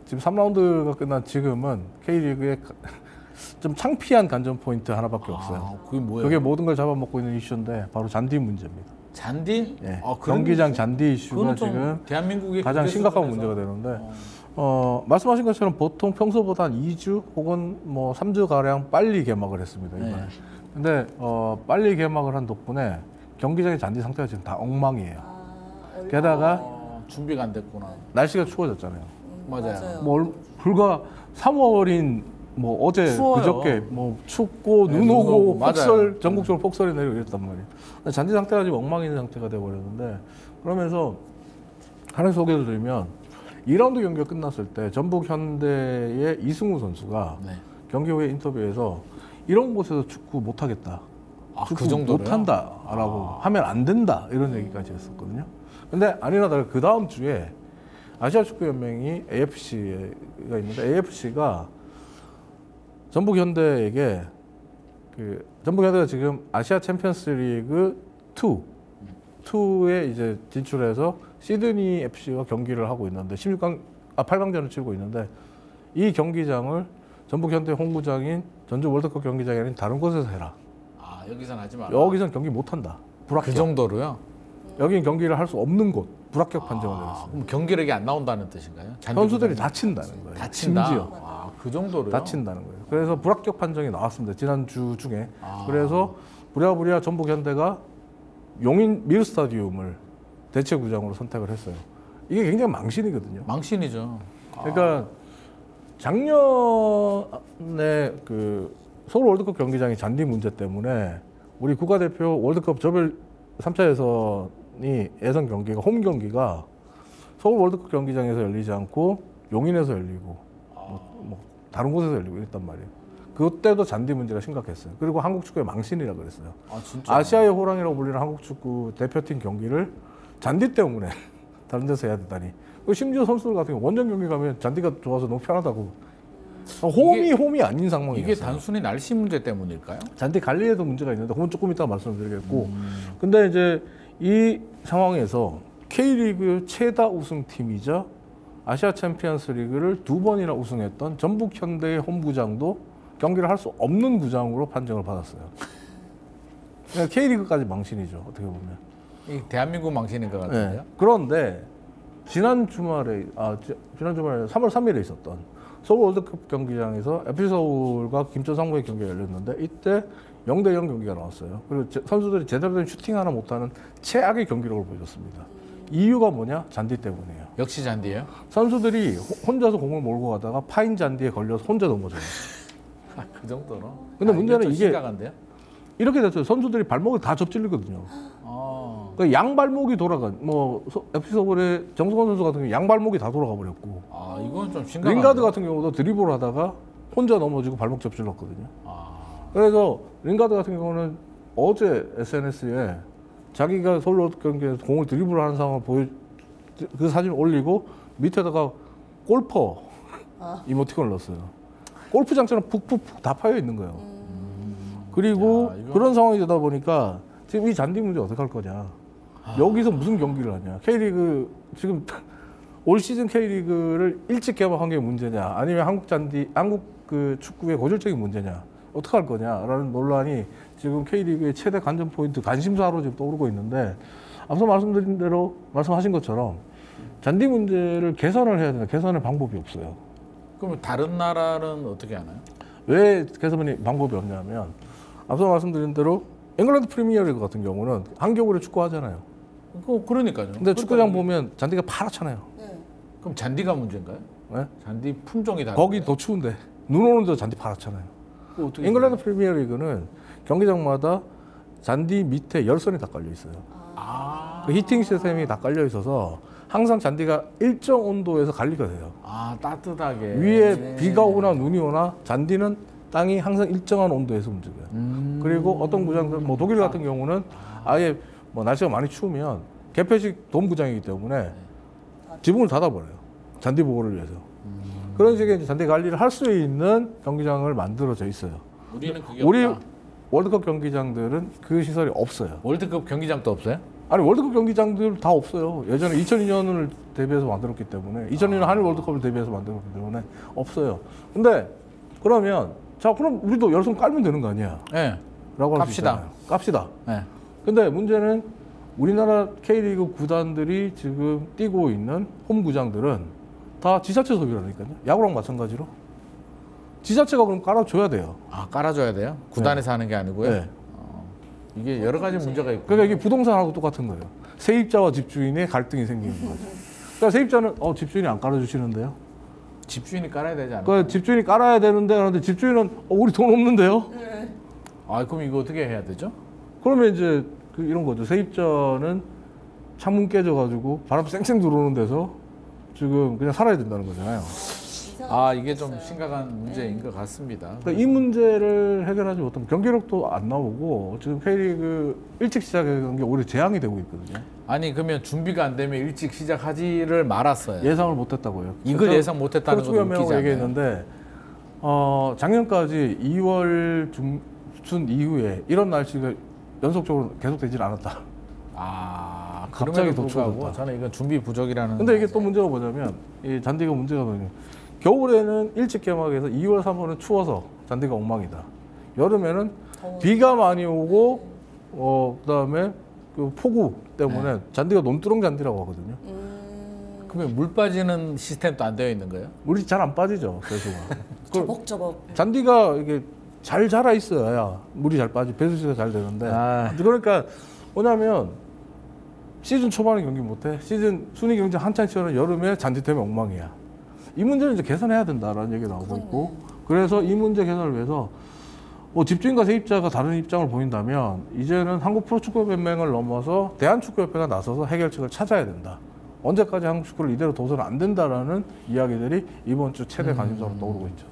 지금 3라운드가 끝난 지금은 K리그에 좀 창피한 관전 포인트 하나밖에 없어요. 그게 뭐예요? 그게 모든 걸 잡아먹고 있는 이슈인데 바로 잔디 문제입니다. 잔디? 예. 경기장 잔디 이슈가 지금 대한민국의 가장 심각한 문제가 되는데 말씀하신 것처럼 보통 평소보다 한 2주 혹은 뭐 3주 가량 빨리 개막을 했습니다. 이번에. 네. 근데 빨리 개막을 한 덕분에 경기장의 잔디 상태가 지금 다 엉망이에요. 게다가 준비가 안 됐구나. 날씨가 추워졌잖아요. 맞아요. 뭐 불과 3월인 뭐 어제 추워요. 그저께 뭐 춥고 네, 눈 눈 오고 오고, 폭설 맞아요. 전국적으로 폭설이 내리고 이랬단 말이에요. 근데 잔디 상태가 지금 엉망인 상태가 돼 버렸는데 그러면서 하나 소개를 드리면 2라운드 경기가 끝났을 때 전북 현대의 이승우 선수가 네. 경기 후에 인터뷰에서 이런 곳에서 축구 못 하겠다. 축구 그 정도로요? 못 한다라고 하면 안 된다 이런 얘기까지 했었거든요. 근데 아니나 다를까 그 다음 주에 아시아 축구 연맹이 AFC가 있는데 AFC가 전북 현대에게 전북 현대가 지금 아시아 챔피언스리그 2에 이제 진출해서 시드니 FC와 경기를 하고 있는데 8강전을 치르고 있는데 이 경기장을 전북 현대 홈구장인 전주 월드컵 경기장이 아닌 다른 곳에서 해라. 여기선 하지 마. 여기선 경기 못 한다. 불합격. 그 정도로요? 여기는 경기를 할 수 없는 곳. 불합격 판정을 내렸습니다. 그럼 경기력이 안 나온다는 뜻인가요? 선수들이 다친다는 거예요. 다친다. 심지어 그 정도로요? 다친다는 거예요. 그래서 불합격 판정이 나왔습니다. 지난주 중에. 그래서 부랴부랴 전북 현대가 용인 미르 스타디움을 대체 구장으로 선택을 했어요. 이게 굉장히 망신이거든요. 망신이죠. 그러니까 작년에 그 서울 월드컵 경기장의 잔디 문제 때문에 우리 국가대표 월드컵 조별 3차 예선 경기가 홈 경기가 서울 월드컵 경기장에서 열리지 않고 용인에서 열리고 뭐 다른 곳에서 열리고 이랬단 말이에요. 그때도 잔디 문제가 심각했어요. 그리고 한국 축구의 망신이라고 그랬어요. 진짜? 아시아의 호랑이라고 불리는 한국 축구 대표팀 경기를 잔디 때문에 다른 데서 해야 되다니. 심지어 선수들 같은 경우 원정 경기 가면 잔디가 좋아서 너무 편하다고. 홈이 아닌 상황이었어요. 이게 단순히 날씨 문제 때문일까요? 잔디 관리에도 문제가 있는데 그건 조금 이따 말씀드리겠고. 근데 이제 이 상황에서 K리그 최다 우승팀이자 아시아 챔피언스 리그를 2번이나 우승했던 전북 현대의 홈구장도 경기를 할 수 없는 구장으로 판정을 받았어요. 그러니까 K리그까지 망신이죠. 어떻게 보면. 이 대한민국 망신인 것 같은데요? 네. 그런데 지난 주말에 3월 3일에 있었던 서울 월드컵 경기장에서 FC 서울과 김천 상무의 경기가 열렸는데 이때 0대0 경기가 나왔어요. 그리고 선수들이 제대로 된 슈팅 하나 못하는 최악의 경기력을 보여줬습니다. 이유가 뭐냐? 잔디 때문이에요. 역시 잔디예요? 선수들이 혼자서 공을 몰고 가다가 파인 잔디에 걸려서 혼자 넘어져요. 그 정도로? 근데 문제는 이게 이게 심각한데요? 이렇게 됐어요. 선수들이 발목을 다 접질리거든요. 그러니까 양발목이 FC 서울의 정승원 선수 같은 경우 양발목이 다 돌아가 버렸고. 이건 좀 심각한데. 링가드 같은 경우도 드리블을 하다가 혼자 넘어지고 발목 접질렀거든요. 그래서 링가드 같은 경우는 어제 SNS에 자기가 서울 월드컵 경기에서 공을 드리블을 하는 상황을 그 사진을 올리고 밑에다가 골퍼 이모티콘을 넣었어요. 골프장처럼 푹푹푹 다 파여 있는 거예요. 그리고 그런 상황이 되다 보니까 지금 이 잔디 문제 어떻게 할 거냐. 여기서 무슨 경기를 하냐. K리그 지금 올 시즌 K리그를 일찍 개막한 게 문제냐. 아니면 한국 그 축구의 고질적인 문제냐. 어떻게 할 거냐라는 논란이 지금 K리그의 최대 관전 포인트, 관심사로 지금 떠오르고 있는데 앞서 말씀드린 대로 말씀하신 것처럼 잔디 문제를 개선을 해야 되는데 개선의 방법이 없어요. 그럼 다른 나라는 어떻게 하나요? 왜 개선의 방법이 없냐면 앞서 말씀드린 대로 잉글랜드 프리미어리그 같은 경우는 한겨울에 축구하잖아요. 그러니까요. 근데 축구장 보면 잔디가 파랗잖아요. 그럼 잔디가 문제인가요? 네? 잔디 품종이 다른 거기 더 추운데 눈 오는데도 잔디 파랗잖아요. 잉글랜드 프리미어리그는 경기장마다 잔디 밑에 열선이 다 깔려 있어요. 그 히팅 시스템이 다 깔려 있어서 항상 잔디가 일정 온도에서 관리가 돼요. 따뜻하게. 위에 비가 오거나 눈이 오나 잔디는 땅이 항상 일정한 온도에서 움직여요. 그리고 어떤 구장들, 독일 같은 경우는 아예 날씨가 많이 추우면 개폐식 돔구장이기 때문에 지붕을 닫아버려요. 잔디 보호를 위해서. 그런 식의 잔디 관리를 할 수 있는 경기장을 만들어져 있어요. 우리는 그게 우리 없다. 월드컵 경기장들은 그 시설이 없어요. 월드컵 경기장도 없어요? 아니 월드컵 경기장들 다 없어요. 예전에 2002년을 대비해서 만들었기 때문에 2002년 한일 월드컵을 대비해서 만들었기 때문에 없어요. 근데 그러면 자 그럼 우리도 열성 깔면 되는 거 아니야? 네. 라고 할 수 깝시다. 있잖아요. 깝시다. 네. 근데 문제는 우리나라 K리그 구단들이 지금 뛰고 있는 홈 구장들은 다 지자체 소유라니까요. 야구랑 마찬가지로. 지자체가 그럼 깔아줘야 돼요. 아, 깔아줘야 돼요? 구단에서 하는 게 아니고요? 네. 이게 여러 가지 문제가 있고. 그러니까 이게 부동산하고 똑같은 거예요. 세입자와 집주인의 갈등이 생기는 거죠. 그러니까 세입자는 집주인이 안 깔아주시는데요. 집주인이 깔아야 되지 않을까요? 그러니까 집주인이 깔아야 되는데 그런데 집주인은 우리 돈 없는데요. 아, 그럼 이거 어떻게 해야 되죠? 그러면 이제 이런 거죠. 세입자는 창문 깨져가지고 바람 쌩쌩 들어오는 데서 지금 그냥 살아야 된다는 거잖아요. 아, 이게 좀 심각한 문제인 것 같습니다. 그러니까 이 문제를 해결하지 못하면 경기력도 안 나오고 지금 K리그 일찍 시작한 게 오히려 재앙이 되고 있거든요. 아니, 그러면 준비가 안 되면 일찍 시작하지를 말았어요. 예상을 못했다고요. 이걸 예상 못했다는 것도 웃기지 프로축구연맹하고 않나요? 얘기했는데 작년까지 2월 중순 이후에 이런 날씨가 연속적으로 계속되질 않았다. 아, 갑자기 그럼에도 도출됐다. 불구하고 저는 이건 준비 부족이라는. 근데 이게 또 문제가 뭐냐면 이 잔디가 문제가 뭐냐면 겨울에는 일찍 개막해서 2월 3월은 추워서 잔디가 엉망이다. 여름에는 비가 많이 오고 그다음에 그 폭우 때문에 잔디가 논두렁 잔디라고 하거든요. 그러면 물 빠지는 시스템도 안 되어 있는 거예요? 물이 잘 안 빠지죠, 배수가. 저벅저벅. 잔디가 이게 잘 자라 있어야 물이 잘 빠지 배수시가 잘 되는데 그러니까 뭐냐면 시즌 초반에 경기 못해 시즌 순위 경쟁 한창 치열한 여름에 잔디 때문에 엉망이야. 이 문제를 이제 개선해야 된다라는 얘기 나오고 있고 그래서 이 문제 개선을 위해서 집주인과 세입자가 다른 입장을 보인다면 이제는 한국 프로축구연맹을 넘어서 대한축구협회가 나서서 해결책을 찾아야 된다. 언제까지 한국 축구를 이대로 둬서는 안 된다라는 이야기들이 이번 주 최대 관심사로 떠오르고 있죠.